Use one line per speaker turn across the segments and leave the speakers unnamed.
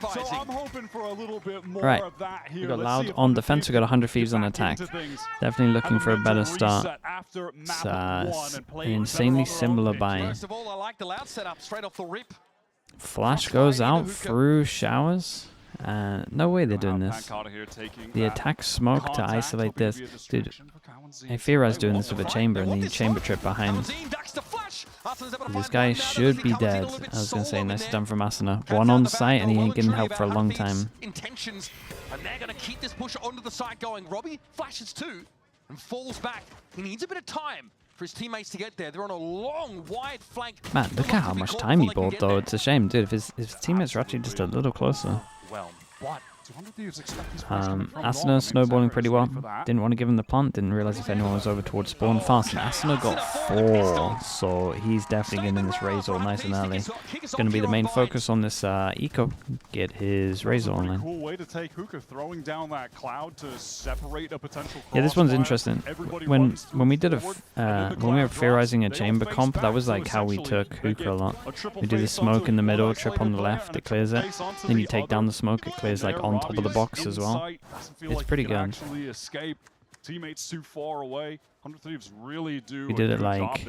So I'm hoping for a little bit more
Right.
of that here.
We got Loud on defense. We got 100 Thieves on attack. Definitely looking for a better start. It's an insanely similar buy.
First of all, I like the Loud setup straight off the rip.
Flash goes out through showers. No way they're doing this. The attack smoke to isolate this. Dude, Aethera's doing this with a chamber and the chamber trip behind. This guy should be dead. I was going to say, nice done from Asuna. One on site and he ain't getting help for a long time.
Intentions, and they're going to keep this push onto the site going. Robbie flashes too and falls back. He needs a bit of time for his teammates to get there. They're on a long, wide flank.
Man, look at how much time he bought though. It's a shame, dude. If his teammates are actually just a little closer.
Well, what?
Asuna snowballing pretty well. Didn't want to give him the plant. Didn't realize if anyone was over towards spawn fast. And Asuna got 4, so he's definitely getting this Razor nice and early. It's going to be the main focus on this eco. Get his Razor online.
Cool way to take Hookah, throwing down that cloud to separate a potential.
Yeah, this one's interesting. When we did when we were theorizing a chamber comp, that was like how we took Hookah a lot. We do the smoke in the middle, trip on the left, it clears it. Then you take down the smoke, it clears like on top of the box as well. It's pretty good.
Teammates too far away. 100 Thieves really do.
We did it like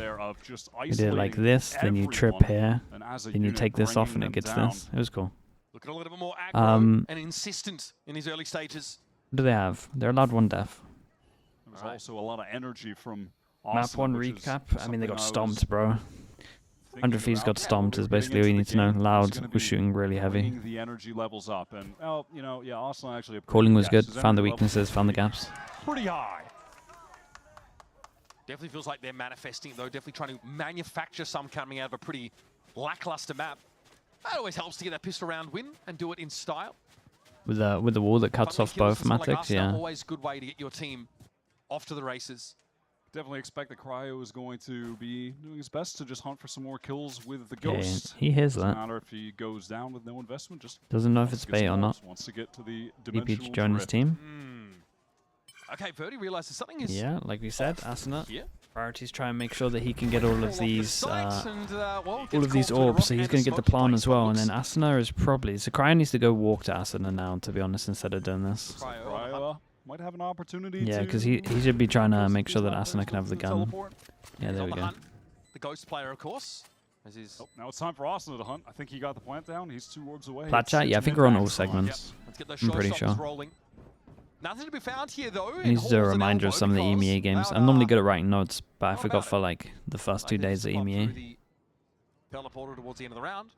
this. Then you trip here. Then you take this off, and it gets this. It was cool.
Looking a little bit more aggro and insistent in his early stages.
What do they have? They're allowed 1 death.
There's also a lot of energy from
Map 1 recap. I mean, they got stomped, bro. 100 Thieves got stomped is basically all you need to know. Loud was shooting really heavy.
The energy levels up, and well, you know, yeah, Arsenal actually.
Calling was good. Found the weaknesses, found the gaps.
Pretty high.
Definitely feels like they're manifesting though. Definitely trying to manufacture some coming out of a pretty lackluster map. That always helps to get that pistol round win and do it in style.
With the wall that cuts off both matics, yeah.
Always a good way to get your team off to the races.
Definitely expect that Cryo is going to be doing his best to just hunt for some more kills with the Ghost.
Yeah, he hears that.
Doesn't matter if he goes down with no investment. Just
doesn't know if it's bait or not.
Wants to get to the
EP to join his team.
Okay, Verdi realizes something is.
Yeah, like we said, Asuna. Yeah. Priorities try and make sure that he can get all of these orbs, so he's going to get the plan as well. And then Asuna is probably so Cryo needs to go walk to Asuna now, to be honest, instead of doing this.
Cryo might have an opportunity.
Yeah, because he should be trying to make sure that Asuna can have the gun. Yeah, there we go.
The Ghost player, of course.
Now it's time for Asuna to hunt. I think he got the plant down. He's 2 orbs away.
Plat chat? Yeah, I think we're on all segments. I'm pretty sure.
Nothing to be found here though.
I need to do a reminder of some of the EMEA games. I'm normally good at writing notes, but I forgot for like the first 2 days of EMEA.
Teleporter towards the end of the round.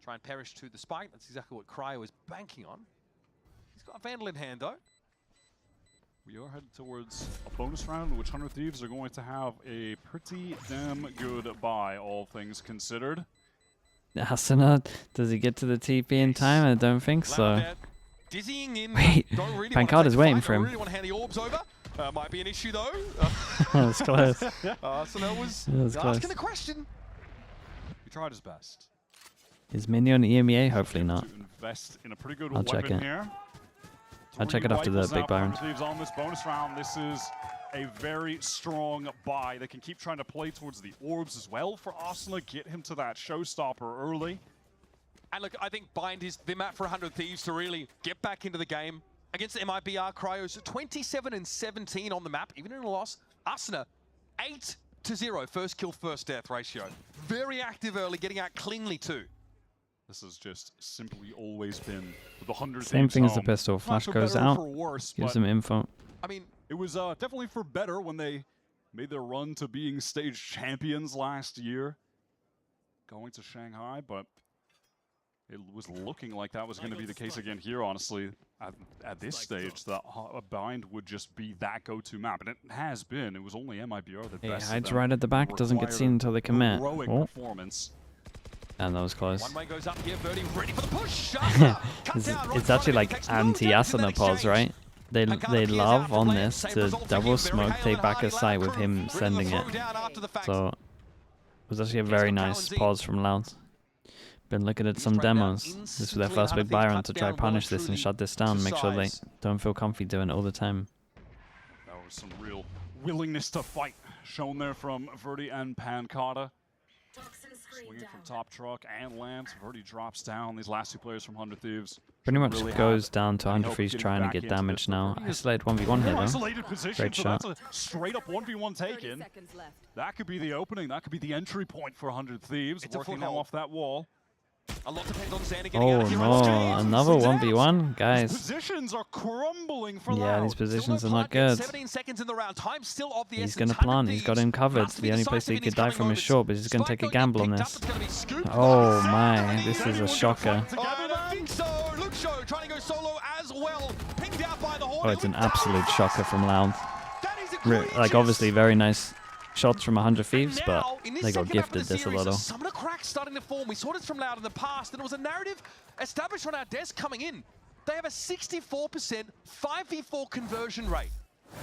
Try and perish to the spike. That's exactly what Cryo is banking on. He's got a Vandal in hand though.
We are headed towards a bonus round, in which 100 Thieves are going to have a pretty damn good buy, all things considered.
Asuna, does he get to the TP in time? I don't think so.
Dizzying in.
Wait, Pancada's waiting for him.
Really want to hand the orbs over. Might be an issue though.
That's close.
So that was asking the question.
He tried his best.
Is Mini on EMEA? Hopefully not.
Invest in a pretty good
I'll check it.
Here.
I'll check it after the big Byron.
On this bonus round, this is a very strong buy. They can keep trying to play towards the orbs as well for Arsenal. Get him to that showstopper early.
And look, I think Bind is the map for 100 Thieves to really get back into the game. Against MIBR, Cryo's 27 and 17 on the map, even in a loss. Asuna, 8-0, first kill, first death ratio. Very active early, getting out cleanly too.
This has just simply always been the 100
Same thing as the
home.
pistol. Flash goes out, gives them info.
I mean, it was definitely for better when they made their run to being stage champions last year. Going to Shanghai, but it was looking like that was going to be the case again here, honestly. At this stage, that Bind would just be that go-to map, and it has been. It was only MIBR that best.
He hides right at the back, doesn't get seen until they commit. Oh.
Performance.
And that was close.
One way goes up here, Verdi ready for the push.
It's actually like anti-Asuna pause, right? They love on this to double smoke, take back a site with him sending it. So it was actually a very nice pause from Loud. Been looking at some demos. This was their first big buy run to try punish this and shut this down, make sure they don't feel comfy doing it all the time.
That was some real willingness to fight shown there from Verdi and Pancada. Swinging from top truck and lands. Verdi drops down. These last two players from 100 Thieves.
Pretty much
really
goes
have
down to
any
100
hope of
Thieves
getting
trying to
back
get
into
damage
this,
now.
but
Isolated 1v1 here though.
Isolated position,
Great
so
shot.
that's a straight up 1v1 taken. That could be the opening. That could be the entry point for 100 Thieves.
It's a
Working now
foothold.
off that wall.
A lot depends on Xander getting
Oh
out of here.
no, another
He's
1v1?
These
Guys,
positions are crumbling for
yeah,
Loud.
these positions
Still
are
no
not
plant yet,
good.
17 seconds in the round. Time still of the
He's
essence.
going to
100
plant, he's got him
Thieves
covered.
must be
The only place
decisive
he
in
could
these
die
coming
from is
moments.
short, but he's going to take a
Spike don't get
gamble on
picked up,
this.
it's gonna be scooped.
Oh my, this is a shocker.
I don't think so. Luke Show trying to go solo as well. Pinged out by the Horde.
Oh, it's an absolute shocker from Loud.
That is
Like,
egregious.
obviously, very nice shots from 100 Thieves,
And
but
now, in this
they got
second half of
gifted
the
this a
series,
little.
Some of the cracks starting to form. We saw this from Loud in the past, and it was a narrative established on our desk coming in. They have a 64% 5v4 conversion rate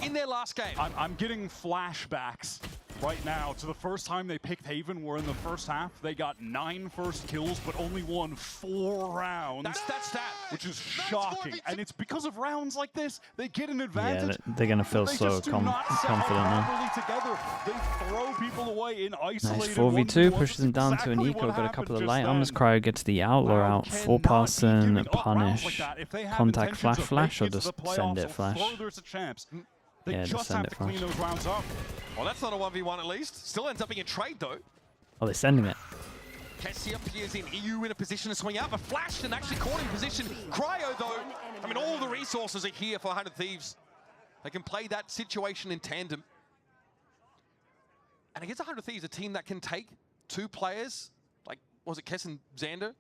in their last game.
I'm getting flashbacks right now to the first time they picked Haven, where in the first half they got 9 first kills but only won 4 rounds.
That's that stat.
Which is shocking, and it's because of rounds like this. They get an advantage.
Yeah, they're going to feel
They
so
just do not set up
confident now.
properly together. They throw people away in isolated
Nice 4v2,
1v1s.
pushes them down to an
Exactly
eco,
what
got a
happened
couple of
just
light armors.
then.
Cryo gets the outlaw out, full
Cannot be
person,
giving up rounds like
punish,
that. If they have
contact
intentions
flash
of
flash, or
making it to
just
the playoffs
send it
or
flash.
further to champs. They
Yeah, just
just
send
have
it
to clean
flash.
those rounds up.
Well, that's not a 1v1 at least. Still ends up being a trade though.
Oh, they're sending it.
Kessie appears in EU in a position to swing out, but flashed and actually caught in position. Cryo though, I mean all the resources are here for 100 Thieves. They can play that situation in tandem. And against 100 Thieves, a team that can take 2 players, like, was it Kess and Xander?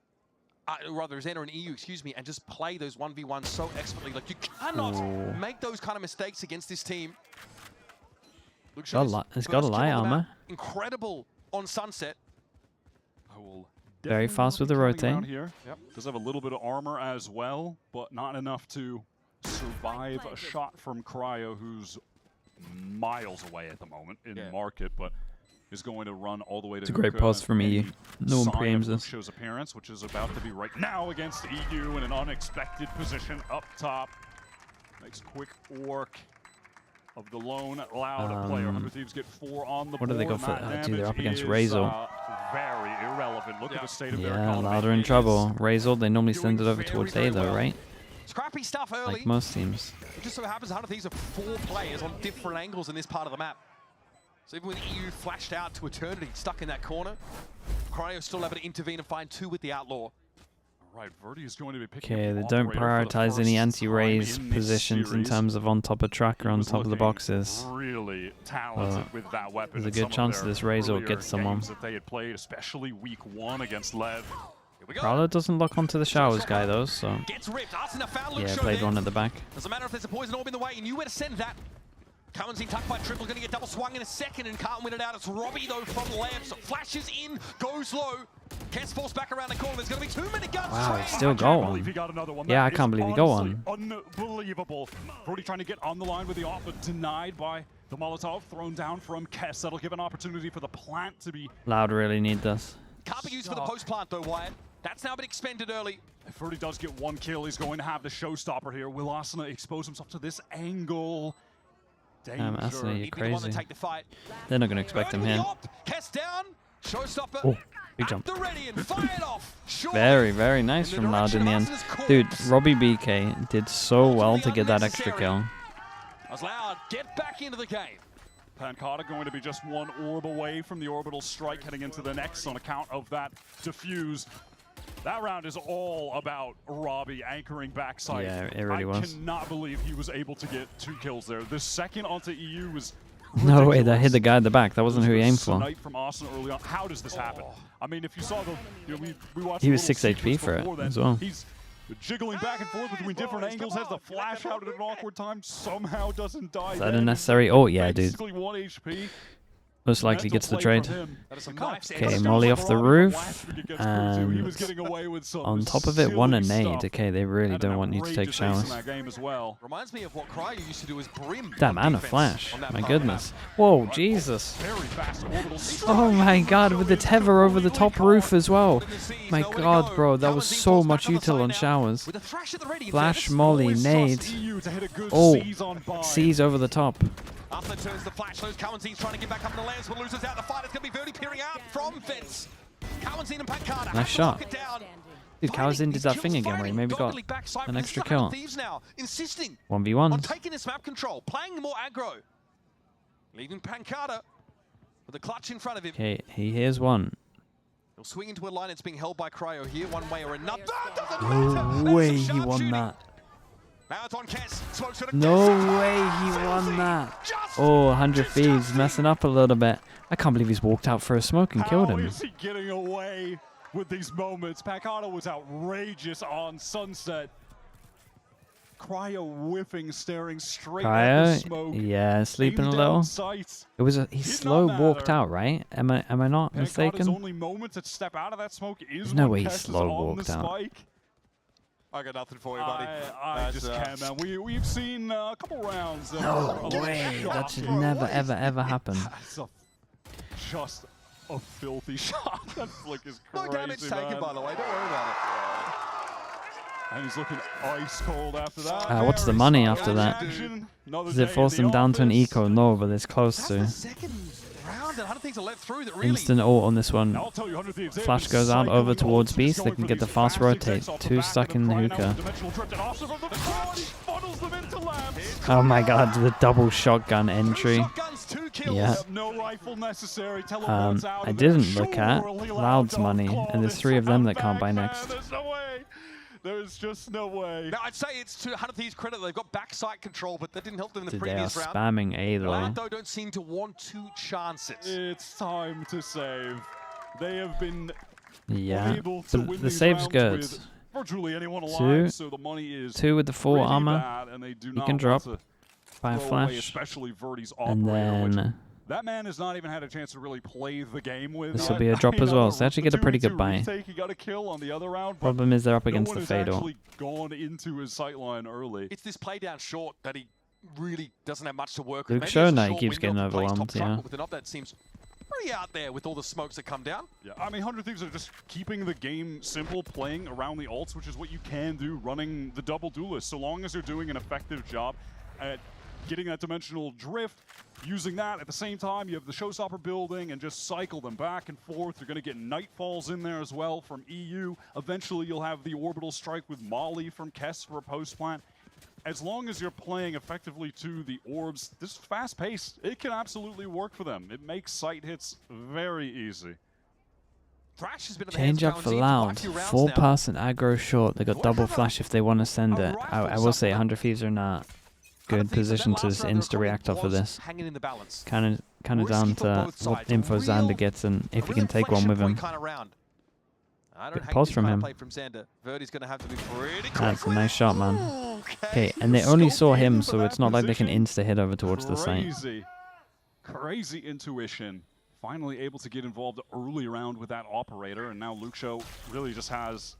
Rather, Xander and EU, excuse me, and just play those 1v1s so expertly. Like, you cannot
Ooh.
make those kind of mistakes against this team. Luke
Got a
Show's
lot- it's got a
first kill
light
on the map,
armor.
Incredible on Sunset.
I will
Very
definitely
fast with
be
the
coming
rotate.
around Here. Does have a little bit of armor as well, but not enough to survive a shot from Cryo, who's miles away at the moment in market, but is going to run all the way to
It's a great
hookah.
pause from
Any
EU. No one
sign of
preaims this.
Luxio's appearance, which is about to be right now against EU in an unexpected position up top. Makes quick work of the lone Loud player. 100 Thieves get 4 on the
What
board.
do they go for?
That
Dude, they're up
damage
against
is,
Razor.
Very irrelevant. Look at the state of their
Yeah,
economy.
Louder in
It
trouble.
is
Razor, they normally
doing
send it over
very,
towards
very
A though,
well.
right?
Scrappy stuff early.
Like most teams.
It just so happens 100 Thieves have 4 players on different angles in this part of the map. So even with EU flashed out to eternity, stuck in that corner, Cryo still able to intervene and find 2 with the Outlaw.
Right, Verdi is going to be picking
Okay,
up
they
the
don't
operator for the
prioritize any
first
anti-raise
time in this
positions in
series.
terms of on top of tracker,
He
on
was
top of the
looking
boxes.
Really talented with that weapon.
there's a
in
good
some of
chance
their
this Razor
earlier
gets someone.
games that they had played, especially week 1 against Lev.
Here we go.
Prowler doesn't lock onto the showers guy though, so
Gets ripped. Arsena found Luke
yeah,
Show
played
there.
one at the back.
Doesn't matter if there's a poison orb in the way, you knew where to send that. Comes in tucked by Triple, gonna get double swung in a second and can't win it out. It's Robbie though from left, flashes in, goes low. Kess falls back around the corner, there's gonna be too many guns.
Wow,
trained.
he still
I
go
can't
on.
believe he got another one.
Yeah,
That
I can't
is
believe he go
honestly
on.
Unbelievable. Verdi trying to get on the line with the offer, denied by the Molotov, thrown down from Kess. That'll give an opportunity for the plant to be.
Loud really need this.
Can't be used for the post plant though, Wyatt. That's now been expended early.
If Verdi does get 1 kill, he's going to have the showstopper here. Will Asuna expose himself to this angle? Danger.
Asuna,
He'd be the one to
crazy.
take the fight.
They're not going to expect him
Early
here.
op, Kess down, showstopper.
Oh, big
at
jump.
the ready and fired off. Surely.
Very, very nice
In the
from Loud in the end.
direction of Asuna's
Dude,
corpse.
Robbie BK did so well to get that extra kill.
As Loud get back into the game.
Pancata going to be just 1 orb away from the orbital strike heading into the next on account of that diffuse. That round is all about Robbie anchoring backside.
Yeah, it really
I
was.
cannot believe he was able to get 2 kills there. The second onto EU was
No way, that hit
ridiculous.
the guy at the back. That wasn't who he aimed for.
Snipe from Austin early on. How does this happen? I mean, if you saw the, we watched.
He
the
was
little
6 HP
sequence
for it
before then.
as well.
He's jiggling back and forth between different angles, has the flash out at an awkward time, somehow doesn't die.
Is that a
dead.
necessary? Oh yeah, dude.
Basically 1 HP.
Most likely
Mental
gets the
play
trade.
from him.
That is some
Kind of
nice
Okay,
air.
Molly off the roof,
He
and
was getting away with some
on top of it, 1 a
silly
nade.
stuff.
Okay, they really
Had an
don't want you to take
outrageous ace in
showers.
that game as well.
Reminds me of what Cryo used to do as Brim.
Damn,
on
and a
defense
flash.
on that
My
part of the
goodness.
map.
Whoa, Jesus.
Very fast orbital strike.
Oh my god, with the tether over the top roof as well. My god, bro, that was so much util on showers.
With a thrash at the ready,
Flash,
Fergus.
molly,
Always
nade.
trust EU to hit a good
Oh,
seize on buy.
Seas over the top.
Arthur turns the flash, those Cowan's trying to get back up in the lands, but loses out the fight. It's going to be Verdi peering out from Fence.
Nice shot. Dude, Kawazin did that thing again where he maybe got an extra kill. 1v1.
Taking this map control, playing more aggro. Leaving Pancada with a clutch in front of him.
Okay, he hears one.
He'll swing into a line that's being held by Cryo here, one way or another.
No way he won that.
Now it's on Kess. Smokes it
No way he won that. Oh, 100 Thieves messing up a little bit. I can't believe he's walked out for a smoke and killed him.
How is he getting away with these moments? Pancada was outrageous on Sunset. Cryo whiffing, staring straight at the smoke.
Yeah, sleeping a little. It was he slow walked out, right? Am I not mistaken?
Only moment to step out of that smoke is
There's no way he slow walked out.
I got nothing for you, buddy.
I just can't, man. We've seen a couple rounds.
No way. That should never, ever, ever happen.
That's just a filthy shot. That flick is crazy,
No damage taken, by the way. Don't worry about it.
And he's looking ice cold after that.
What's the money after that? Does it force him down to an eco? No, but it's close to. Instant ult on this one. Flash goes out over towards Beast. They can get the fast rotate. 2 stuck in the hookah. Oh my god, the double shotgun entry. Yeah. I didn't look at Loud's money, and there's 3 of them that can't buy next.
There's just no way.
Now, I'd say it's to 100 Thieves' credit. They've got backside control, but that didn't help them in the
Dude,
previous
they are
round.
spamming A though.
Orlando don't seem to want to chance it.
It's time to save. They have been
able to win the save's good.
Virtually anyone alive, so the money is
2 with the full armor.
And they do
You can drop by a flash.
Especially Verdi's
and then
that man has not even had a chance to really play the game with.
This will be a drop as well, so they actually get a pretty good buy.
He got a kill on the other round,
problem is they're up against the Fatal.
Actually gone into his sightline early.
It's this play down short that he really doesn't have much to work with.
Luke Show now he keeps getting overwhelmed, yeah.
With an up that seems pretty out there with all the smokes that come down.
Yeah, I mean, 100 Thieves are just keeping the game simple, playing around the ults, which is what you can do running the double duelist, so long as you're doing an effective job at getting that dimensional drift, using that at the same time. You have the showstopper building and just cycle them back and forth. You're going to get Nightfalls in there as well from EU. Eventually, you'll have the orbital strike with Molly from Kess for a post plant. As long as you're playing effectively to the orbs, this fast pace, it can absolutely work for them. It makes sight hits very easy.
Thrash has been
Change up for Loud. 4-person aggro short. They got double flash if they want to send it. I will say 100 Thieves are not good position to insta-react off of this. Kind of down to what info Xander gets and if he can take one with him. Good pause from him. That's a nice shot, man. Okay, and they only saw him, so it's not like they can insta-hit over towards the site.
Crazy intuition. Finally able to get involved early round with that operator, and now Luke Show really just has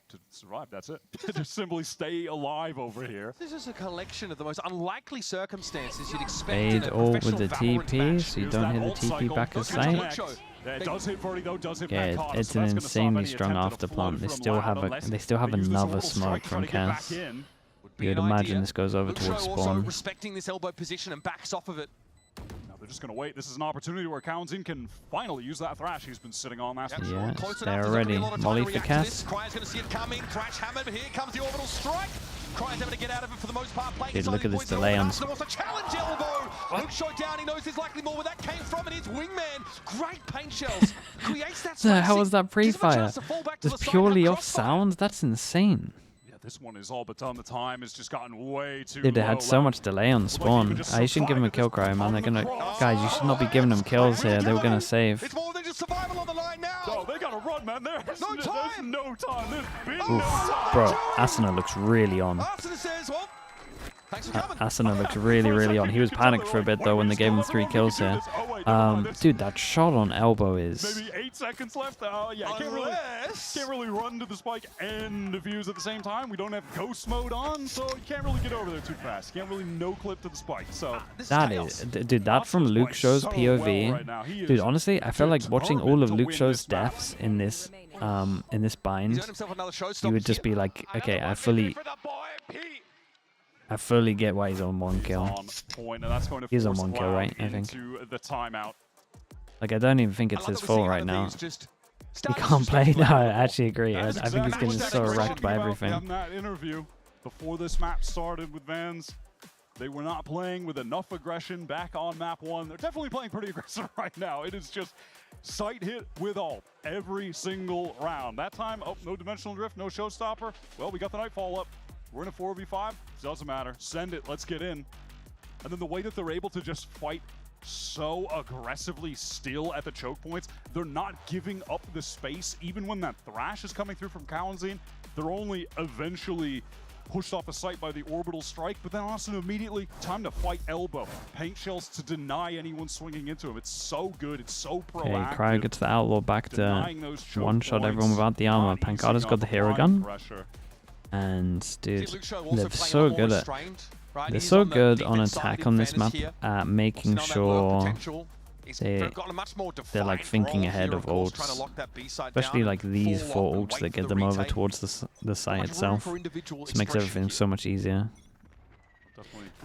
to survive. That's it. Just simply stay alive over here.
This is a collection of the most unlikely circumstances you'd expect.
Fade all with the TP, so you don't hit the TP back at sight.
Yeah, it does hit Verdi though. Does hit
yeah, it's an insanely strong after plant. They still have another smoke from Cass. You'd imagine this goes over towards spawn.
Respecting this elbow position and backs off of it.
They're just going to wait. This is an opportunity where Kawazin can finally use that Thrash he's been sitting on. That's
yeah, it's there already. Molly for Cass.
Cryo's going to see it coming. Thrash hammered, but here comes the orbital strike. Cryo's able to get out of it for the most part.
Dude, look at this delay on.
Challenge elbow. Luke shot down. He knows there's likely more where that came from, and it's Wingman. Great paint shells. Creates that.
How was that pre-fire? Just purely off sound? That's insane.
This one is all but done. The time has just gotten way too
Dude, they had so much delay on spawn. You shouldn't give him a kill, Cryo, man. They're gonna... Guys, you should not be giving them kills here. They were gonna save.
It's more than just survival on the line now.
No, they gotta run, man. There's no time. There's been
Oof.
no time.
Bro, Asuna looks really on.
Asuna says, well, thanks for coming.
Asuna looks really on. He was panicked for a bit, though, when they gave him 3 kills here. Dude, that shot on elbow is...
Maybe 8 seconds left. Yeah, can't really run to the spike and defuse at the same time. We don't have ghost mode on, so you can't really get over there too fast. You can't really no-clip to the spike, so...
That is... Dude, that from Luke Show's POV... Dude, honestly, I felt like watching all of Luke Show's deaths in this bind, you would just be like, okay, I fully get why he's on 1 kill. He's on 1 kill, right? I think. Like, I don't even think it's his fault right now. He can't play. No, I actually agree. I think he's getting so wrecked by everything.
In that interview before this map started with Vans, they were not playing with enough aggression back on map 1. They're definitely playing pretty aggressive right now. It is just sight hit with all every single round. That time, oh, no dimensional drift, no showstopper. Well, we got the Nightfall up. We're in a 4v5. Doesn't matter. Send it. Let's get in. And then the way that they're able to just fight so aggressively still at the choke points, they're not giving up the space. Even when that thrash is coming through from Kalanzine, they're only eventually pushed off a site by the orbital strike, but then also immediately time to fight elbow. Paint shells to deny anyone swinging into him. It's so good. It's so proactive.
Okay, Cryo gets the Outlaw back to one-shot everyone without the armor. Pancada's got the hero gun. And, dude, they're so good at... They're so good on attack on this map at making sure they're like thinking ahead of ults, especially like these 4 ults that get them over towards the site itself. This makes everything so much easier.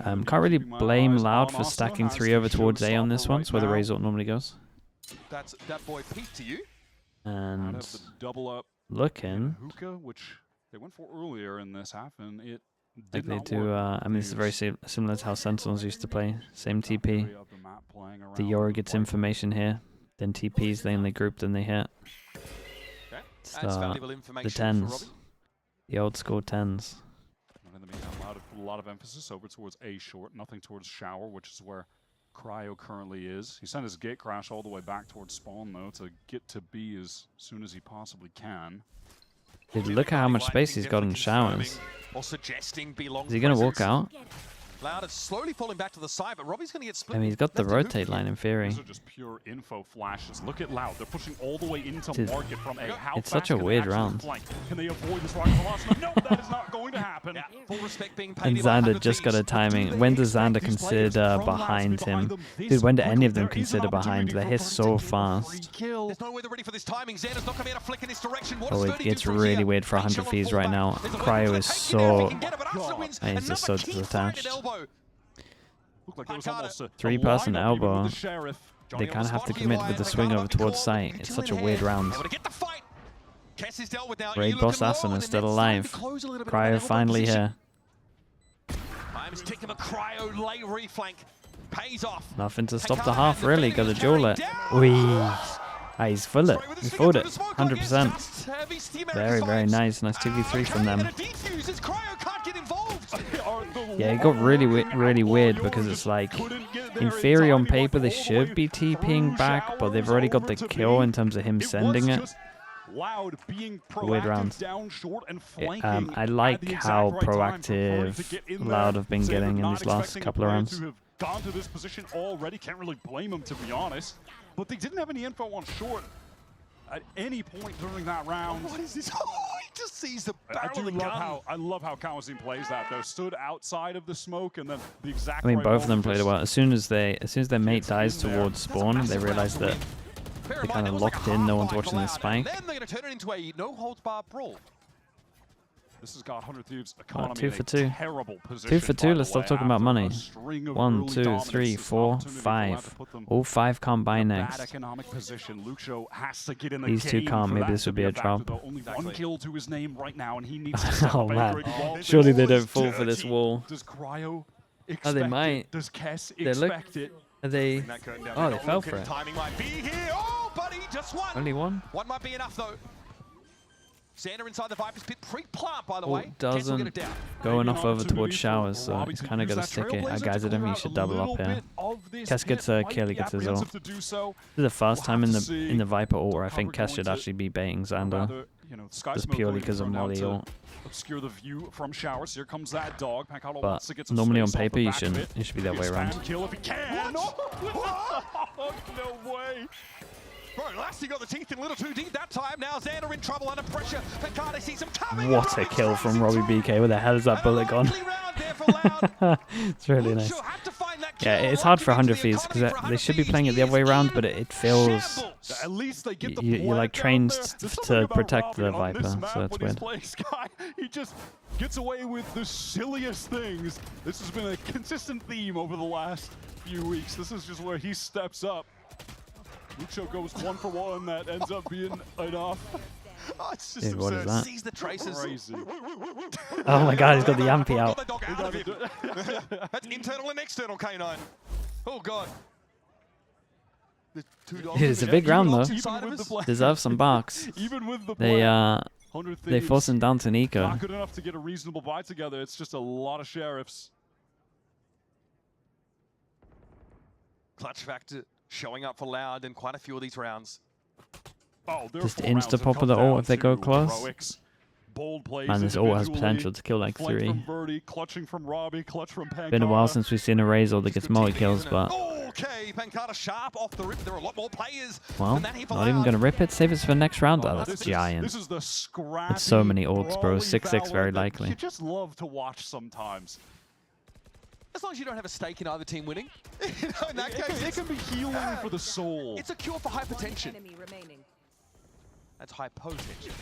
Can't really blame Loud for stacking 3 over towards A on this one. It's where the Razor normally goes. And looking,
which they went for earlier in this half, and it
like they do, I mean, this is very similar to how Sentinels used to play. Same TP. The Yori gets information here, then TPs, then they group, then they hit. It's the 10s. The old school 10s.
A lot of emphasis over towards A short, nothing towards shower, which is where Cryo currently is. He sent his gate crash all the way back towards spawn, though, to get to B as soon as he possibly can.
Dude, look at how much space he's got in showers. Is he going to walk out?
Loud is slowly falling back to the side, but Robbie's going to get split.
I mean, he's got the rotate line in theory.
These are just pure info flashes. Look at Loud. They're pushing all the way into market from A. How
it's such a weird round.
Can they avoid this rocket velocity? No, that is not going to happen.
Full respect being paid.
And Xander just got a timing. When does Xander consider behind him? Dude, when do any of them consider behind? They're here so fast.
There's no way they're ready for this timing. Xander's not coming out a flick in this direction.
Oh, it gets really weird for 100 Thieves right now. Cryo is so... He's just so detached.
Like
3-person elbow. They kind of have to commit with the swing over towards site. It's such a weird round. Raid boss Asuna still alive. Cryo finally here. Nothing to stop the half, really. Got to duel it. Wee. He's full it. He's fulled it. 100%. Very, very nice. Nice 2v3 from them. Yeah, it got really weird because it's like, in theory on paper they should be TPing back, but they've already got the kill in terms of him sending it. Weird round. I like how proactive Loud have been getting in these last couple of rounds.
Gone to this position already, can't really blame them to be honest, but they didn't have any info on short at any point during that round.
What is this? He just sees the barrel of the gun.
I love how Kalanzine plays that though. Stood outside of the smoke and then the exact.
I mean, both of them played it well. As soon as their mate dies towards spawn, they realize that they kind of locked in. No one's watching the spike.
Then they're going to turn it into a no-holds-barred brawl.
This has got 100 Thieves economy
2 for 2.
Terrible position.
2 for 2. Let's stop talking about money. 1, 2, 3, 4, 5. All 5 can't buy next. These 2 can't. Maybe this would be a drop.
Only 1 kill to his name right now, and he needs
oh man! Surely they don't fall for this wall.
Does Cryo expect
oh, they might.
Does Kess expect it?
Are they? Oh, they fell for it.
Timing might be here. Oh, buddy, just one.
Only one.
One might be enough though. Xander inside the Viper's pit, pre-plant by the way.
Doesn't go enough over towards showers, so he's kind of got to stick it. Guys, I don't think he should double up here. Kess gets a kill, he gets his ult. This is the first time in the Viper ult where I think Kess should actually be baiting Xander. Just purely because of Molly ult.
Obscure the view from showers. Here comes that dog.
But normally on paper you shouldn't. It should be that way around.
Kill if he can. No way.
Bro, last he got the teeth in a little too deep that time. Now Xander in trouble under pressure. Pancada sees him coming.
What a kill from Robbie BK. Where the hell is that bullet gone? It's really nice. Yeah, it's hard for 100 Thieves because they should be playing it the other way around, but it feels you're like trained to protect the Viper, so that's weird.
He just gets away with the silliest things. This has been a consistent theme over the last few weeks. This is just where he steps up. Lucho goes 1 for 1. That ends up being enough.
Oh, it's just
Dude, what is
absurd.
that?
Sees the traces.
Crazy.
Oh my god, he's got the Yampy
Got
out.
the dog out of him. That's internal and external K9. Oh god. The two dogs.
Dude, it's a big round though.
inside of us.
Deserve some barks.
Even with the
They
play, 100
they
Thieves,
force him down to Nico.
not good enough to get a reasonable buy together. It's just a lot of sheriffs.
Clutch factor showing up for Loud in quite a few of these rounds.
Oh, their
Just
4 rounds
insta
have
pop
come
of the ult
down
if they go
to
close.
heroics. Bold plays
Man, this ult has
individually,
potential to kill like
flank
3.
from Birdie, clutching from Robbie, clutch from Pancata.
Been a while since we've seen a Razor that gets multi-kills, but
Okay, Pancata sharp off the rip. There are a lot more players.
well,
than that here for
not even
Loud.
going to rip it. Save it for next round. Oh,
This
that's
is-
giant.
This is the scrappy,
That's so many ults, bro.
brawly
6-6 very
Valor that
likely.
You just love to watch sometimes.
As long as you don't have a stake in either team winning. You know, in that case,
It can be healing for the soul.
it's a cure for hypertension.
Enemy remaining.
That's hypotension.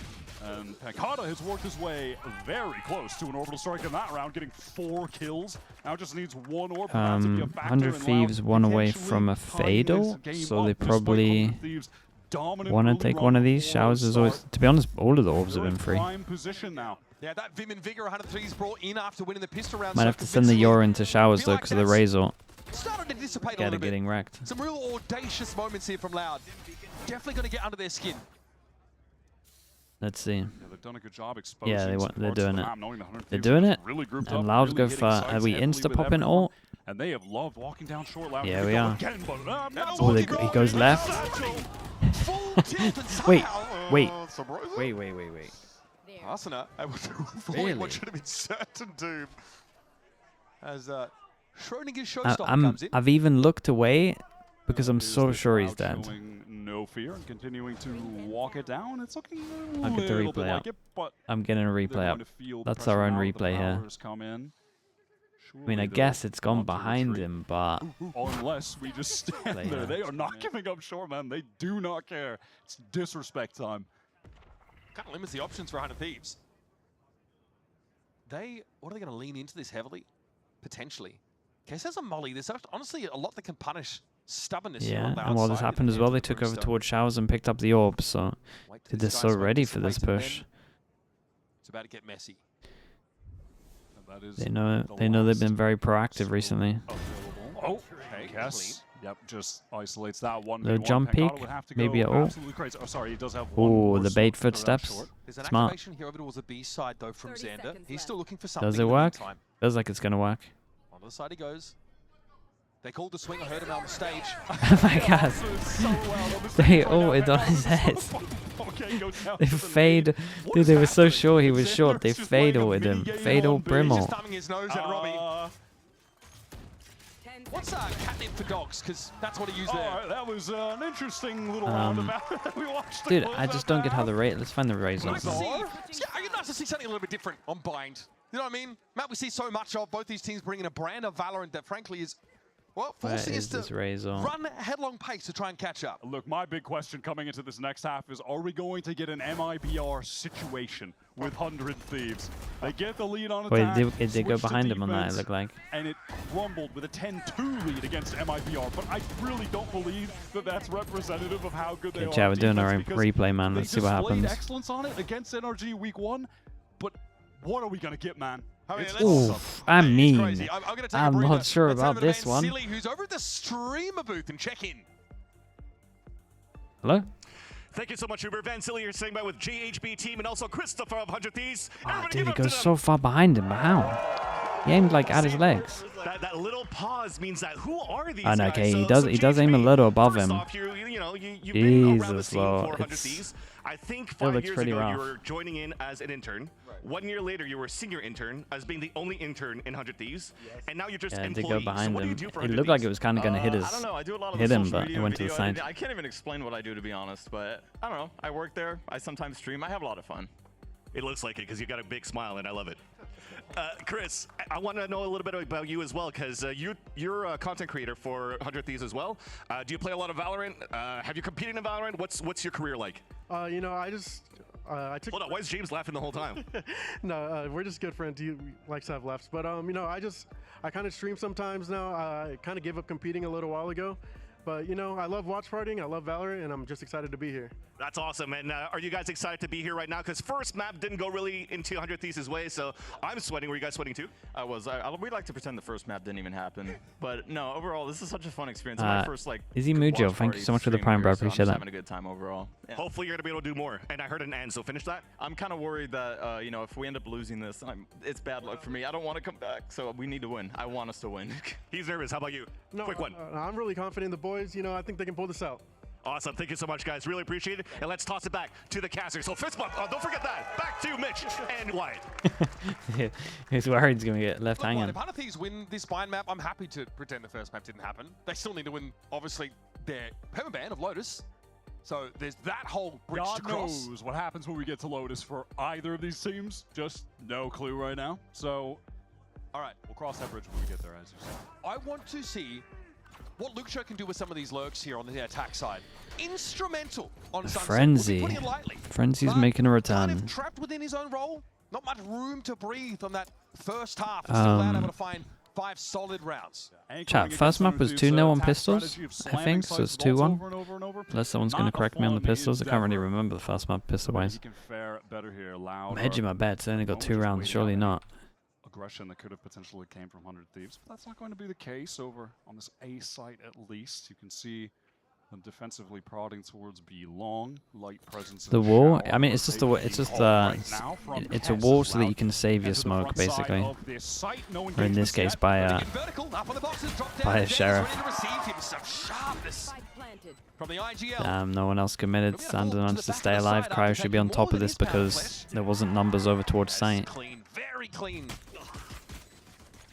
And Pancata has worked his way very close to an orbital strike in that round, getting 4 kills. Now just needs 1 orb. for that to be a factor,
100
and
Thieves
Loud
one away
potentially
from a
tying this
Fatal,
game
so
up
they
despite
probably
100 Thieves' dominant
want to
early
take
run
one of these.
before
Showers is
start.
always, to be honest, all of the orbs have
They're
been
in
free.
prime position now.
Yeah, that Vim and Vigor 103's brought in after winning the pistol round.
Might
so
have to send the
convincingly.
Yor into Showers
Feel
though,
like
because of the
that's
Razor.
Started to dissipate a
Get
little
it
bit.
getting wrecked.
Some real audacious moments here from Loud. Definitely going to get under their skin.
Let's see.
Yeah, they've done a good job exposing
Yeah,
some
they're
parts of
doing
the
it.
map, knowing the 100
They're
Thieves
doing
are
it.
just really grouped
And
up,
Loud's
really
go
hitting
for.
sites
Are we
heavily
insta
with
popping
everyone.
ult?
And they have loved walking down short. Loud
Yeah,
could
we
go
are.
Again, but,
Now
Oh,
walking
he goes
on.
left.
Full tilt and
Wait,
somehow,
wait.
Sabrosa?
Wait.
There.
Arsenal able to avoid
Really?
what should have been certain doom. As Schrodinger's
I,
showstopper comes in.
I've even looked away because I'm
Is
so
the
sure he's
crowd
dead.
showing no fear and continuing to walk it down. It's looking a
I'll get the
little bit
replay
like
up.
it, but
I'm getting a
they're
replay
going
up.
to feel the
That's
pressure
our own
now that the
replay here.
powers come in.
I mean, I
Surely
guess
they'll
it's gone
want to
behind
retreat.
him, but
Unless we just stand
Play
there.
that.
They are not giving up short, man. They do not care. It's disrespect time.
Kind of limits the options for 100 Thieves. What are they going to lean into this heavily? Potentially. Case has a molly. There's honestly a lot that can punish stubbornness here
yeah.
on the
And while this
outside.
happened as well, they took over towards Showers and picked up the orb. So
Wait till
they're
these
so
guys
ready
focus
for
and
this
wait, and
push.
then It's about to get messy.
That is
They know
the
they've
last
been very proactive recently.
available. Oh,
Okay,
yes. Yep, just isolates that one.
Little
v1.
jump
Pancata
peek,
would have to
maybe
go
a ult.
absolutely crazy. Oh, sorry, he does have one
Ooh,
more
the
sword
bait
to throw down
footsteps.
short.
There's an
Smart.
activation here over towards the B side though from
30
Xander.
seconds
He's
left.
still looking for something.
Does it
in the
work?
meantime.
Feels like it's gonna work.
On the side he goes. They called the swing. I heard him out on the stage.
Oh my god.
So loud on the
They
stage right now.
ulted on
Pancata
his
is so
head.
far. Okay, goes down
They
to the
fade.
nade. What
Dude,
is
they were so
happening?
sure he was short. They
Xander's just playing a
fatal with him.
mini game
Fatal
on B.
He's
Brimmel.
just thumbing his nose at Robbie.
10
What's
seconds.
catnip for dogs? Because that's what he used
All
there.
right, that was an interesting little roundabout that we watched. to
Dude,
close
I
out
just don't get how
half.
the rate. Let's find the Razor.
Nice to
Bizarre.
see. Yeah, it's nice to see something a little bit different on Bind. You know what I mean? Matt, we see so much of both these teams bringing a brand of Valorant that frankly is, well,
Where
forcing us
is this
to
Razor?
run at headlong pace to try and catch up.
Look, my big question coming into this next half is, are we going to get an MIBR situation with 100 Thieves? They get the lead on
Wait,
attack,
it did go
switch to
behind him on that, it
defense,
looked like.
and it crumbled with a 10-2 lead against MIBR, but I really don't believe that that's representative of how good they
Okay,
are.
chat,
on
we're doing our own
defense, because
replay, man.
they
Let's see what
displayed
happens.
excellence on it against NRG week 1, but what are we going to get, man?
I mean,
It's
let's-
Oof, I
It's
mean,
crazy. I'm gonna take a
I'm
breather.
not sure
Let's
about
have a
this
man
one.
Silly, who's over at the streamer booth and check in.
Hello?
Thank you so much, Uber. Van Silly, you're saying by with GHB team and also Christopher of 100 Thieves.
Oh,
Everybody
dude,
give
he
up to
goes
them.
so far behind him, but how? He aimed like at his legs.
That little pause means that who are these
Oh, no,
guys?
okay,
So
he does aim a
GHB,
little above
first
him.
Off, you've been around the
Jesus,
scene
though,
for 100
it's-
Thieves. I think
it
5
looks
years
pretty
ago
rough.
you were joining in as an intern. 1 year later, you were a senior intern as being the only intern in 100 Thieves. And now you're just
Yeah, it
employee.
did go
So
behind
what do you
him.
do for
It
100
looked like it
Thieves?
was kind of going to hit
I don't know. I do a lot of
hit
the
him,
social
but
media
it went to the
video
side.
editing. I can't even explain what I do, to be honest, but I don't know. I work there. I sometimes stream. I have a lot of fun.
It looks like it because you got a big smile and I love it. Chris, I want to know a little bit about you as well because you're a content creator for 100 Thieves as well. Do you play a lot of Valorant? Have you competed in Valorant? What's your career like?
You know, I took.
Hold on, why is James laughing the whole time?
No, we're just good friends. He likes to have laughs, but you know, I kind of stream sometimes now. I kind of gave up competing a little while ago. But, you know, I love watch partying, I love Valorant, and I'm just excited to be here.
That's awesome. And are you guys excited to be here right now? Because first map didn't go really into 100 Thieves' way, so I'm sweating. Were you guys sweating too?
I was. We'd like to pretend the first map didn't even happen. But no, overall, this is such a fun experience. My first, like,
Izzy
watch
Mujo, thank
party
you so much for the
stream
Prime, bro.
here, so I'm
Appreciate
just
that.
having a good time overall. Yeah.
Hopefully you're going to be able to do more. And I heard an end, so finish that.
I'm kind of worried that, you know, if we end up losing this, it's bad luck for me. I don't want to come back, so we need to win. I want us to win.
He's nervous. How about you?
No,
Quick one.
I'm really confident in the boys. You know, I think they can pull this out.
Awesome. Thank you so much, guys. Really appreciate it. And let's toss it back to the caster. So fist bump. Oh, don't forget that. Back to Mitch and Wyatt.
He's worried he's going to get left
Look,
hanging.
if 100 Thieves win this bind map, I'm happy to pretend the first map didn't happen. They still need to win, obviously, their permaban of Lotus. So there's that whole bridge to
God
cross.
knows what happens when we get to Lotus for either of these teams. Just no clue right now. So, all right, we'll cross that bridge when we get there, as you said.
I want to see what Luxo can do with some of these lurks here on the attack side. Instrumental on Sunset.
Frenzy.
Putting it lightly.
Frenzy's
But
making a
kind
return.
of trapped within his own role. Not much room to breathe on that first half. He's still able to find 5 solid rounds.
Chat, first map was 2-0 on pistols, I think, so it's 2-1. Unless someone's going to correct me on the pistols. I can't really remember the first map pistol-wise.
He can fare better here. Loud.
I'm hedging my bets. I only got 2 rounds. Surely not.
Aggression that could have potentially came from 100 Thieves, but that's not going to be the case over on this A site at least. You can see them defensively prodding towards B long, light presence.
The wall. I mean, it's just the. It's just it's a wall so that you can save your smoke, basically. Or in this case, by a sheriff.
Spike planted.
From the IGL.
Damn, no one else committed. Sander managed to stay alive. Cryo should be on top of this because there wasn't numbers over towards site.
Clean, very clean.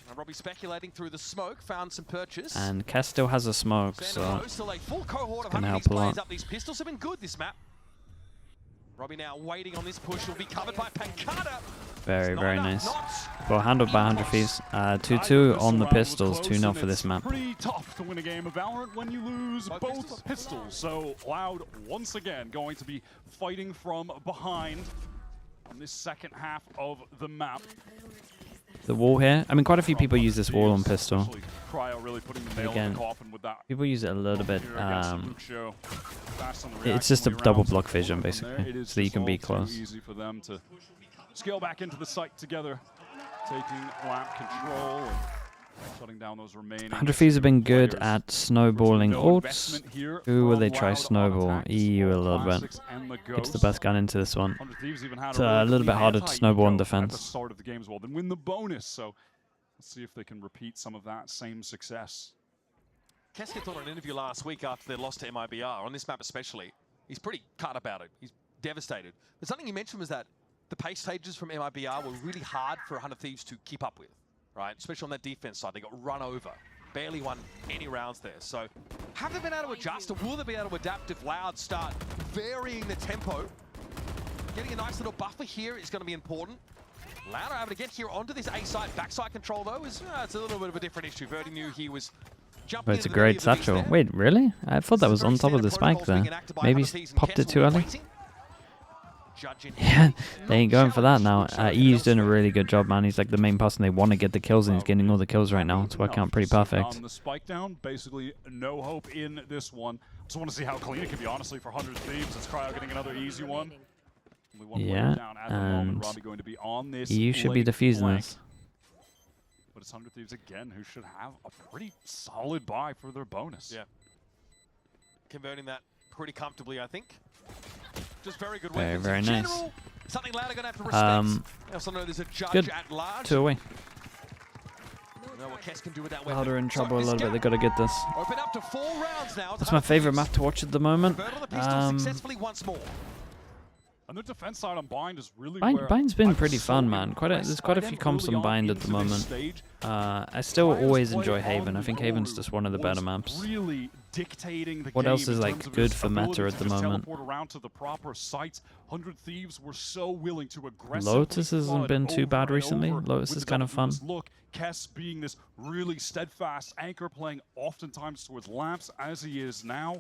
And Robbie speculating through the smoke, found some purchase.
And Kess still has a smoke, so
Still a full cohort of
gonna
100
help
Thieves
a lot.
players up. These pistols have been good this map. Robbie now waiting on this push. Will be covered by Pancada.
very,
Not
very
enough,
nice.
not
Well, handled by 100 Thieves. 2-2 on the pistols, 2-0 for this map.
Pretty tough to win a game of Valorant when you lose both pistols. So Loud once again going to be fighting from behind on this second half of the map.
The wall here. I mean, quite a few people use this wall on pistol.
Especially Cryo really putting the nail in
Again,
the coffin with that.
People use it a little bit.
Here against Luxo. Fast on the
It's just a
reaction
double
rounds.
block vision,
From there,
basically,
it is
so that you
just
can be
all too
close.
Easy for them to scale back into the site together, taking lap control and shutting down those remaining.
100 Thieves have been good
players.
at snowballing
No
ults.
investment here
Ooh, will
from
they try
Loud on
snowball?
attacks,
EU a
all
little bit.
classics and the
Gets the
ghosts.
best gun into this one.
100 Thieves even had
It's
a,
a little bit
clean
harder to
anti-eco
snowball in
at the
defense.
start of the game as well, then win the bonus. So let's see if they can repeat some of that same success.
Kesketh on an interview last week after their loss to MIBR, on this map especially. He's pretty cut about it. He's devastated. But something he mentioned was that the pace stages from MIBR were really hard for 100 Thieves to keep up with, right? Especially on that defense side. They got run over. Barely won any rounds there. So have they been able to adjust, or will they be able to adapt if Loud start varying the tempo? Getting a nice little buffer here is going to be important. Loud are able to get here onto this A side. Backside control, though, is it's a little bit of a different issue. Verdi knew he was jumping
But it's a
into the middle
great
of the mix
satchel.
there.
Wait, really? I thought that was on top of the spike there. Maybe he's popped it too early. Yeah, they ain't going for that now. EU's doing a really good job, man. He's like the main person they want to get the kills, and he's getting all the kills right now. It's working out pretty perfect.
On the spike down, basically no hope in this one. Just want to see how clean it can be, honestly, for 100 Thieves. It's Cryo getting another easy one. Only one player
Yeah,
down at the moment.
and
Robbie going to be on this
EU should be
late
defusing
flank.
this.
But it's 100 Thieves again, who should have a pretty solid buy for their bonus.
Yeah. Converting that pretty comfortably, I think. Just very good
Very,
weapons.
very
In
nice.
general, something Loud are going to have to respect. I also know there's a judge
good.
at large.
2 away.
Know what Kess can do with that weapon.
Louder in
So
trouble a
this
little bit.
gap
They got to get this.
Open up to 4 rounds now.
That's my favorite map to watch at the moment.
Convert on the pistol successfully once more.
And their defense side on Bind is really
Bind's been
I'm
pretty
so
fun, man.
impressed
There's quite a
by
few
them
comps
early
on Bind at
into
the
this
moment.
stage.
I still
Cryo's
always
play
enjoy
on
Haven. I think
the
Haven's
board
just one of the better
was
maps.
Really dictating the
What
game
else is,
in
like,
terms of
good
his
for meta
ability
at the
to just
moment?
teleport around to the proper sites. 100 Thieves were so willing to aggressively
Lotus hasn't
flood
been too
over
bad
and
recently.
over
Lotus
with
is
the
kind of fun.
WS look. Kess being this really steadfast anchor, playing oftentimes towards lamps as he is now.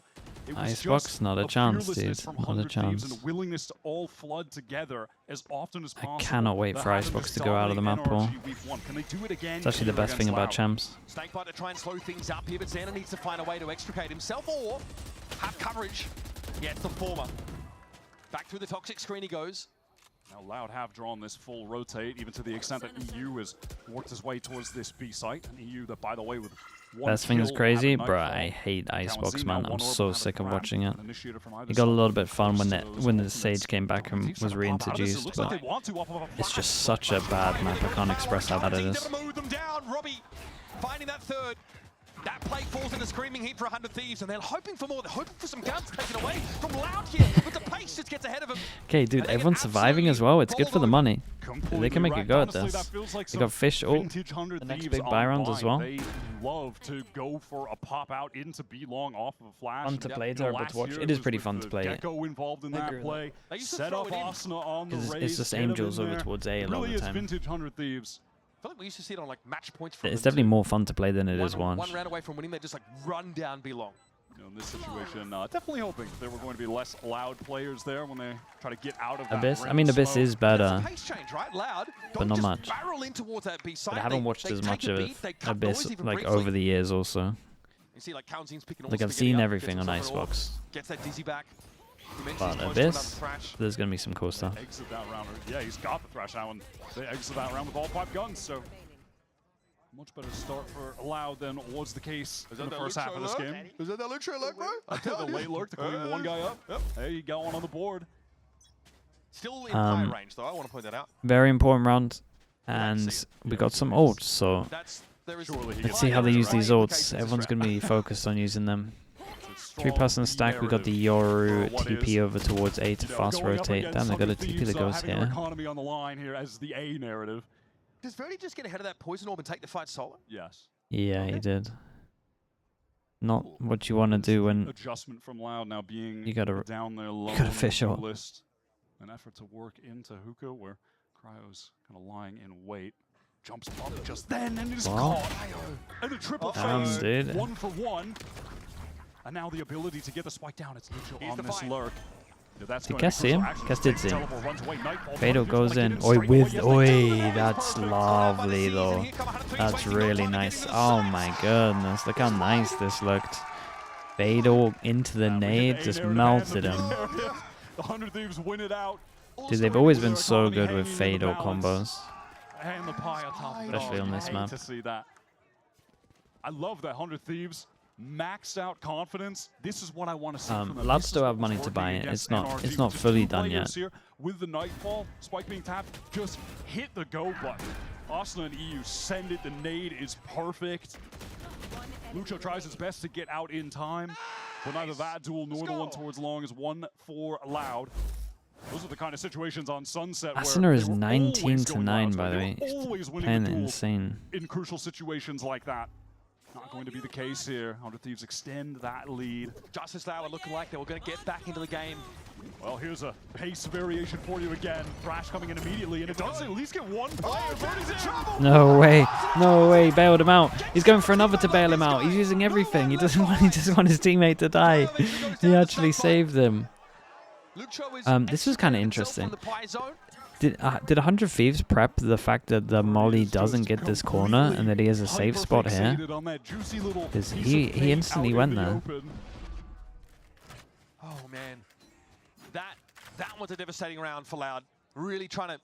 It was
Icebox,
just
not a chance,
fearlessness
dude.
from
Not a
100 Thieves
chance.
and a willingness to all flood together as often as possible.
cannot wait for Icebox to go out of the map pool. It's actually the best thing about champs.
Snakebite to try and slow things up here, but Xana needs to find a way to extricate himself or have coverage. Yeah, it's the former. Back through the toxic screen he goes.
Now Loud have drawn this full rotate, even to the extent that EU has worked his way towards this B site. And EU that, by the way, with one
Best thing is
kill
crazy,
at
bruh.
Nightfall.
I hate Icebox,
Now
man.
one
I'm
orb
so
have a
sick of
grab,
watching it.
an initiator from either
It got a
side.
little bit fun when the
Those
Sage came back and
ultimates
was
trying to pop out of this. It
reintroduced,
looks like
but
they want to off of a
it's
flash.
just such a bad map. I can't express how bad it is.
Never move them down. Robbie finding that third. That play falls in the screaming heap for 100 Thieves, and they're hoping for more. They're hoping for some guns taken away from Loud here, but the pace just gets ahead of him.
Okay, dude,
And they get
everyone's surviving as well. It's good for the money. They can make a go at
Honestly,
this.
that feels like
They
some
got Fish ult.
vintage 100
The next
Thieves
big buy round as
online.
well.
They love to go for a pop out into B long off of a flash.
Fun to play,
You know,
terrible to
last
watch.
year
It is
was
pretty
with
fun
the
to play.
Gecko involved in
I
that
agree with
play.
They used to
Set
throw
up
it in.
Asuna on the
It's
raise.
just
get him
angels
in
over
there.
towards A a lot
Really
of
is
the time.
vintage 100 Thieves.
I feel like we used to see it on like match points from
It's
them
definitely
too.
more fun to play than it is
One
watch.
round away from winning, they just like run down belong.
You know, in this situation, definitely hoping there were going to be less Loud players there when they try to get out of that
Abyss? I
rim
mean, Abyss
smoke.
is better.
Pace change, right? Loud,
But
don't
not
just
much.
barrel in towards that B side.
But I haven't
They-
watched
they
as
take
much
a
of
beat, they cut
Abyss
noise even
like
briefly.
over the years also.
You see like Kaunzin's picking all
Like
the
I've
spaghetti
seen
up,
everything
gets
on
himself an orb,
Icebox.
Gets that dizzy back. He mentions
But
he's close to another
Abyss,
thrash.
there's gonna be some cool stuff.
Exit that round. Yeah, he's got the thrash now, and they exit that round with all 5 guns. So much better start for Loud than was the case in the first half of this game.
Is that Luke Sherlock, bro?
The late lurk to clean one guy up. Hey, you got one on the board.
Still in high range, though. I want to point that out.
Very important round, and we got some ults. So
There is
Surely he
let's
gets
see how they
the
use
right
these ults. Everyone's gonna be focused on using them. 3-person stack. We got the Yoru TP over towards A to fast rotate. Damn, they got a TP that goes here.
Economy on the line here as the A narrative.
Does Verdi just get ahead of that poison orb and take the fight solo?
Yes.
Yeah, he did. Not what you want to do when
Adjustment from Loud now being
You gotta-
down there low
gotta
on the
fish
blue
out.
list. An effort to work into Hookah where Cryo's kind of lying in wait. Jumps up just then and is
Wow.
caught. And a triple
Damn,
phase.
dude.
1 for 1. And now the ability to get the spike down. It's Lucio on
the
this
fight.
lurk. Yeah, that's
Did
going to be
Kess see
crucial.
him?
Actually,
Kess did
takes
see him.
teleport, runs away. Nightfall
Fado
Thunder
goes
just wanna
in.
get
Oi,
straight
with
away. Yes, they do.
oi,
Perfect.
that's lovely though. That's really nice. Oh my goodness, look how nice this looked. Fado into the nade, just melted him.
The 100 Thieves win it out.
Dude, they've always been so good with Fado combos.
And the pie on top of it
Especially
all.
on
You
this
hate
map.
to see that. I love that 100 Thieves maxed out confidence. This is what I want to see from them.
Loud
This is
still have
what
money
was
to buy
working
it.
against
It's not
NRG. Just
fully
two
done yet.
players here with the Nightfall spike being tapped. Just hit the go button. Asuna and EU send it. The nade is perfect. Lucho tries his best to get out in time, but neither that duel nor the one towards long is 1 for Loud. Those are the kind of situations on Sunset where
Asuna is
they were
19
always
to
going
9,
Loud's
by the
way.
way.
They were always winning
Playing
the duels
insane.
in crucial situations like that. Not going to be the case here. 100 Thieves extend that lead.
Justice Loud are looking like they were going to get back into the game.
Well, here's a pace variation for you again. Thrash coming in immediately, and it does at least get one player. Birdie's in trouble.
No way, bailed him out. He's going for another to bail him out. He's using everything. He doesn't want. He just want his teammate to die. He actually saved him. This was kind of interesting. Did 100 Thieves prep the fact that the Molly doesn't get this corner and that he has a safe spot here? Because he instantly went there.
Oh man, that was a devastating round for Loud. Really trying to,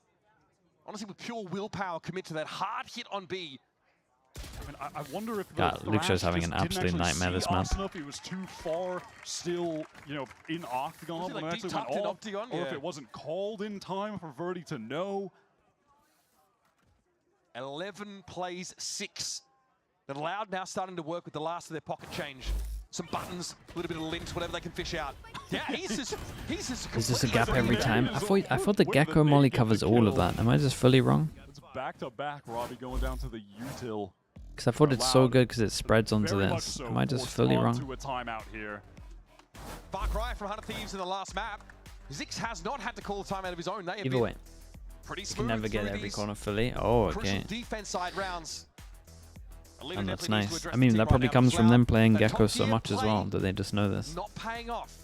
honestly, with pure willpower, commit to that hard hit on B.
I mean, I wonder if the
God, Luxo's
Thrash
having
just
an
didn't
absolute
actually
nightmare
see
this map.
Asuna if he was too far still, you know, in Octagon
Was he,
when
like,
it actually
deep
went
tucked in
off,
Octagon?
or if
Yeah.
it wasn't called in time for Verdi to know.
11 plays 6. And Loud now starting to work with the last of their pocket change. Some buttons, a little bit of links, whatever they can fish out. Yeah, he's just
There's just a gap
completely
every time. I thought the
With
Gecko
the
Molly
naked
covers
kill.
all of that. Am I just fully wrong?
It's back to back, Robbie going down to the util.
Because I thought it's so good because it spreads onto
Very much
this.
so
Am I just
forced
fully
onto
wrong?
a timeout here.
Far cry from 100 Thieves in the last map. Zix has not had to call a timeout of his own. They have
Either
been
way,
pretty
you
smooth
can never get
through
every
these
corner fully. Oh,
crucial
okay.
defense side rounds.
And that's nice. I mean, that probably comes from them playing Gecko so much as well that they just know this.
Not paying off.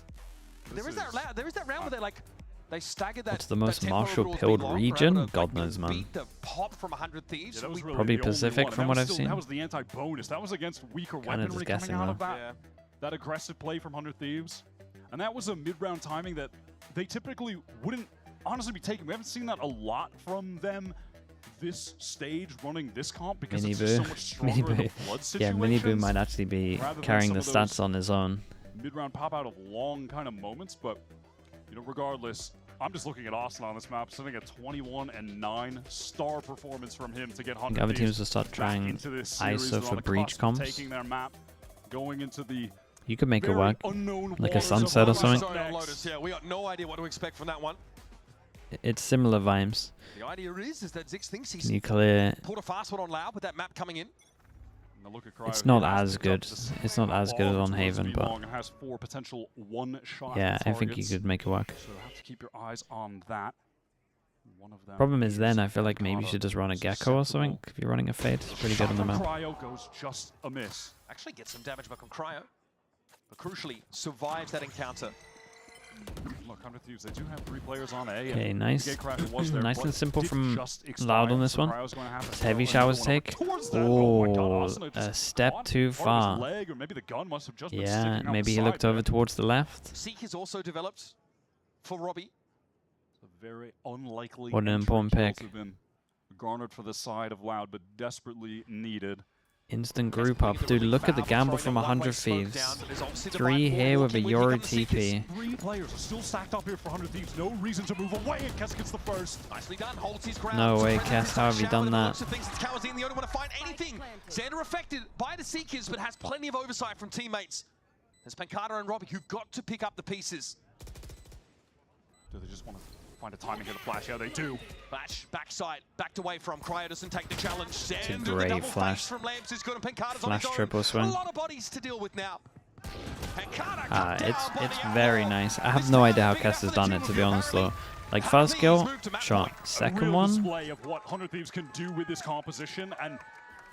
There is that round where they're like, They staggered that.
What's the most
that tempo
martial
overall has
pilled
been long.
region?
They're able to,
God knows, man.
beat the pop from 100 Thieves.
Yeah, that was really
Probably
the only
Pacific
one.
from
That
what
was
I've seen.
That was the anti-bonus. That was against weaker
Kinda
weaponry
just
coming out of
guessing,
that. That aggressive play from 100 Thieves. And that was a mid-round timing that they typically wouldn't honestly be taking. We haven't seen that a lot from them this stage running this comp because it's just so much stronger in the blood
Yeah,
situations.
Minibu might actually be
rather than
carrying the
some of
stats on his own.
Mid-round pop out of long kind of moments, but you know, regardless, I'm just looking at Austin on this map, sitting at 21-9, star performance from him to get 100
Other
Thieves
teams will start trying
into this series.
ISO
They're
for
on the
breach
cusp of
comps.
taking their map, going into the
You could make it
very
work.
unknown
Like a
waters of
sunset or
what
something.
comes
Sorry on
next.
Lotus. Yeah, we got no idea what to expect from that one.
It's similar vibes.
The idea is that Zix thinks he's
Can you clear?
pulled a fast one on Loud with that map coming in.
And look at Cryo,
It's
he
not
has
as
picked up
good.
this
It's not as good as
bomb
on
towards
Haven, but
V-Long and has 4 potential one-shot
yeah, I think you
targets.
could make it work.
So have to keep your eyes on that. One of them
Problem is then I feel like maybe you
Carter
should just run a Gecko or something. If you're running a Fade, it's pretty good on the
Shot from
map.
Cryo goes just a miss.
Actually gets some damage back on Cryo. But crucially, survives that encounter.
Look, 100 Thieves, they do have 3 players on A.
Okay,
and
nice.
the Gatecrash was there,
Nice
but
and simple
did
from
just expire,
Loud on this
so
one.
Cryo's gonna have to
Does
throw
heavy
another
showers
one over
take?
towards that. Oh my God,
Oh,
Asuna
a
just
step
caught
too
part of
far.
his leg, or maybe the gun must have just been
Yeah,
sticking out
maybe
the
he looked
side
over
there.
towards the left.
Seek is also developed for Robbie.
A very unlikely
What an
entry
important
kill
pick.
to have been garnered for the side of Loud, but desperately needed.
Instant group up. Dude, look at the gamble from 100 Thieves. 3 here with a Yori TP.
3 players are still stacked up here for 100 Thieves. No reason to move away, and Kess gets the first.
Nicely done, holds his ground.
No way,
Surrenders
Cass,
his
how have you
shower
done
with the
that?
looks of things. It's Kawazin, the only one to find anything. Xander affected by the Seekers, but has plenty of oversight from teammates. There's Pancada and Robbie, who've got to pick up the pieces.
Do they just want to find a timing here to flash? Yeah, they do.
Flash, backside, backed away from. Cryo doesn't take the challenge. Xander, the
great
double
flash.
face from Lamps is good, and Pancada's
Flash
on his
triple
own.
swing.
A lot of bodies to deal with now. Pancada cut down by
It's
the
very
outlaw.
nice. I have
This
no
time,
idea how
big
Cass has
enough for the
done it,
team
to be honest, though.
apparently.
Like, first
Please
kill,
move to match
shot.
point.
A
Second
real
one,
display of what 100 Thieves can do with this composition and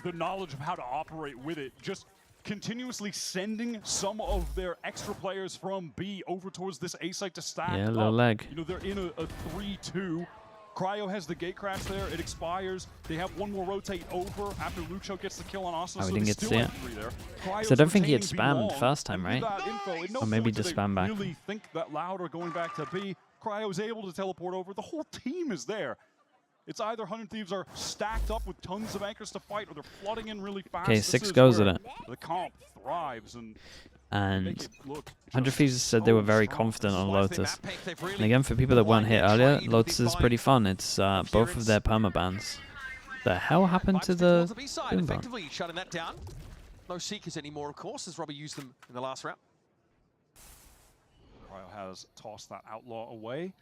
the knowledge of how to operate with it. Just continuously sending some of their extra players from B over towards this A site to stack
Yeah, little
up.
leg.
You know, they're in a 3-2. Cryo has the gate crash there. It expires. They have one more rotate over after Lucho gets the kill on Austin.
Oh, we
so
didn't
they
get to
still
see
have
it.
3 there.
So I don't think he had
retaining
spammed
B-long,
first time,
and with
right?
that info, at no
Or maybe
point do
just
they
spam back.
really think that Loud are going back to B. Cryo is able to teleport over. The whole team is there. It's either 100 Thieves are stacked up with tons of anchors to fight, or they're flooding in really fast.
Okay,
This
6
is
goes at
where
it.
The comp thrives and
And
make it look
100
just
Thieves said they were
so
very
strong.
confident on
Slice their
Lotus.
map pick, they've really
And again, for people that weren't hit earlier,
trade with
Lotus
this
is pretty fun. It's both of their permabans. The hell happened to
Vibes
the
towards B-side,
boom ban?
effectively shutting that down. No Seekers anymore, of course, as Robbie used them in the last round.
Cryo has tossed that outlaw away.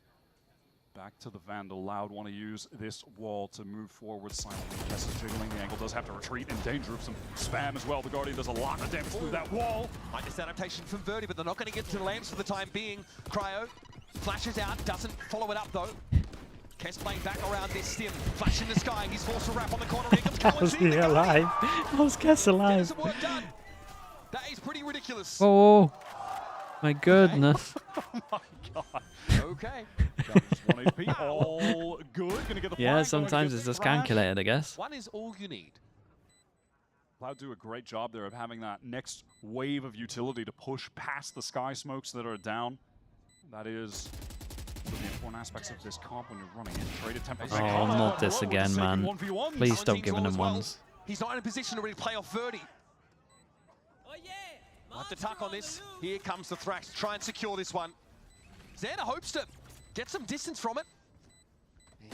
Back to the Vandal. Loud want to use this wall to move forward. Silently, Kess is jiggling. The angle does have to retreat in danger of some spam as well. The Guardian does a lot of damage through that wall.
Minus adaptation from Verdi, but they're not going to get to the lamps for the time being. Cryo flashes out, doesn't follow it up though. Kess playing back around this stim. Flash in the sky, he's forced to wrap on the corner. Here comes Collins in.
alive? How's Cass
Get
alive?
some work done. That is pretty ridiculous.
Oh, my goodness.
Oh my god.
Okay.
Just 1 HP. All good. Gonna get the
Yeah,
flag, going
sometimes
to
it's
get
just
the crash.
calculated, I guess.
One is all you need.
Loud do a great job there of having that next wave of utility to push past the sky smokes that are down. That is one of the important aspects of this comp when you're running in. Traded tempo.
Oh, not this again, man. Please stop giving him ones.
He's not in a position to really play off Verdi. Like the tuck on this. Here comes the Thrax to try and secure this one. Xander hopes to get some distance from it.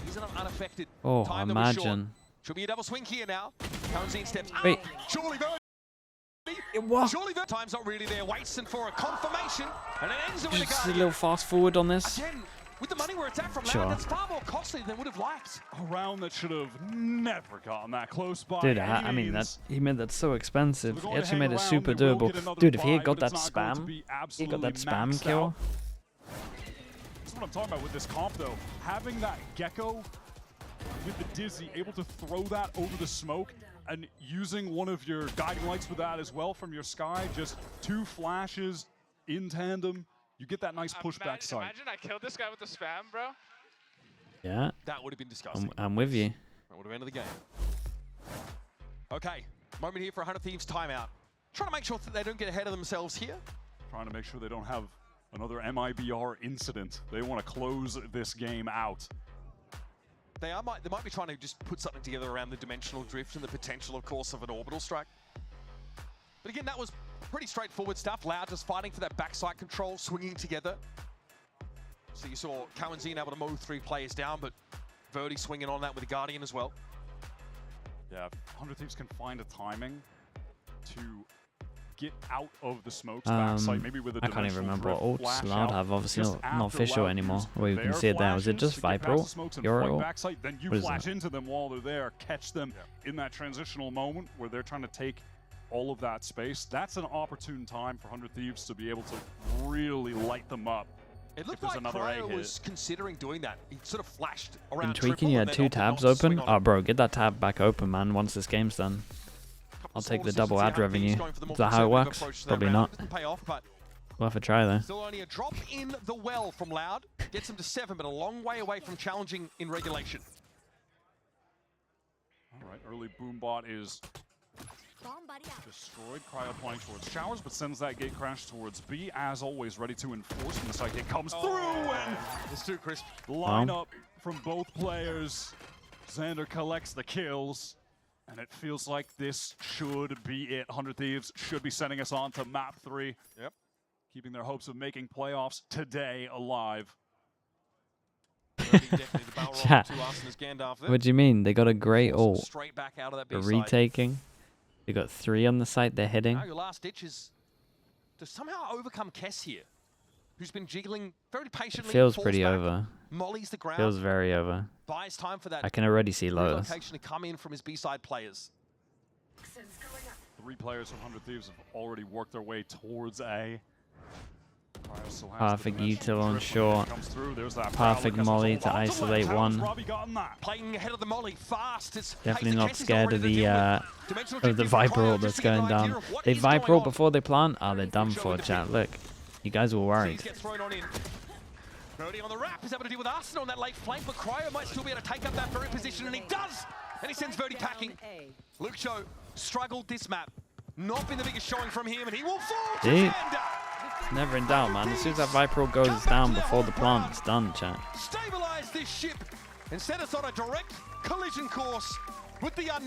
He's unaffected.
Oh,
Time that was short.
imagine.
Should be a double swing here now. Karanzine steps out.
Wait.
Surely Verdi.
What?
Surely Verdi. Time's not really there. Waits and for a confirmation. And it ends it with a
Just a
Guardian.
little fast forward on this.
Again, with the money where it's at from
Sure.
Loud, that's far more costly than would have liked.
A round that should have never gotten that close by.
Dude,
any
I mean, that
means.
he made that so expensive.
We're
He
going to
actually
hang
made it
around,
super
they will
doable.
get another
Dude, if he
buy,
had got
but
that
it's not going to
spam,
be
he got that
absolutely
spam
maxed
kill.
out. That's what I'm talking about with this comp, though. Having that Gecko with the Dizzy, able to throw that over the smoke, and using one of your guiding lights with that as well from your sky. Just 2 flashes in tandem. you get that nice pushback sight.
Imagine I killed this guy with the spam, bro.
Yeah,
That would have been disgusting.
I'm with you.
That would have ended the game. Okay, moment here for 100 Thieves timeout. Trying to make sure that they don't get ahead of themselves here.
Trying to make sure they don't have another MIBR incident. They want to close this game out.
They might be trying to just put something together around the dimensional drift and the potential, of course, of an orbital strike. But again, that was pretty straightforward stuff. Loud just fighting for that backside control, swinging together. So you saw Cowanzine able to mow 3 players down, but Verdi swinging on that with the Guardian as well.
Yeah, if 100 Thieves can find a timing to get out of the smokes backside, maybe with a
I can't even remember what
dimensional
ults
drift
Loud
flash
have. Obviously
just
not
after
official
Loud
anymore.
used
Where you can
their
see it there. Was it
flashes
just
to get past
Viper?
the smokes and
Your
fight
ult?
backside, then you
What is
flash
that?
into them while they're there, catch them in that transitional moment where they're trying to take all of that space. That's an opportune time for 100 Thieves to be able to really light them up.
It looked
there's
like
another
Cryo
A hit.
was considering doing that. He sort of flashed around
In
triple
tweaking, you
and
had
then
2
opted not
tabs
to swing
open.
on
Oh,
it.
bro, get that tab back open, man. Once this game's done, I'll take the double ad revenue. Is that how it works? Probably not.
Didn't pay off, but
We'll have a try though.
still only a drop in the well from Loud. Gets him to 7, but a long way away from challenging in regulation.
All right, early Boombot is destroyed. Cryo playing towards Showers, but sends that gate crash towards B. As always, ready to enforce when the side gate comes through. And
It's too crisp.
line up from both players. Xander collects the kills. And it feels like this should be it. 100 Thieves should be sending us on to map 3.
Yep.
Keeping their hopes of making playoffs today alive.
Definitely the barrel roll
Chat.
to Arsena's Gandalf there.
What do you mean? They got a great ult.
Straight back out of that
A
B side.
retaking. They got 3 on the site they're hitting.
Now your last ditch is to somehow overcome Kess here, who's been jiggling very patiently.
Feels
falls
pretty
back,
over.
Mollies the ground.
Feels very over.
Buys time for that
I can already see Lotus.
relocation to come in from his B-side players.
3 players from 100 Thieves have already worked their way towards A. Cryo still has
Perfect
the dimensional
util on
drift when it
short.
comes through. There's that
Perfect
Prowler,
molly
Kessler's
to
all on
isolate
left.
one.
How's Robbie gotten that?
Playing ahead of the Molly fast. It's
Definitely
Hayes
not
Kess is
scared
already
of
to
the
deal with. Dimensional
of
drift
the
is
Viper
Cryo
ult
just
that's
to get an
going
idea
down.
of what
They
is going
Viper ult
on.
before they plant. Oh, they're done
Show
for,
the
chat.
pin.
Look, you guys were worried.
Thieves gets thrown on in. Brody on the wrap is able to deal with Arsenal on that late flank, but Cryo might still be able to take up that very position, and he does! And he sends Verdi packing. Luke Cho struggled this map. Not been the biggest showing from him, and he will fall to
See?
Xander.
Never in doubt, man. As soon as that Viper ult goes down before the plant, it's done, chat.
Stabilize this ship and set us on a direct collision course with the unknown.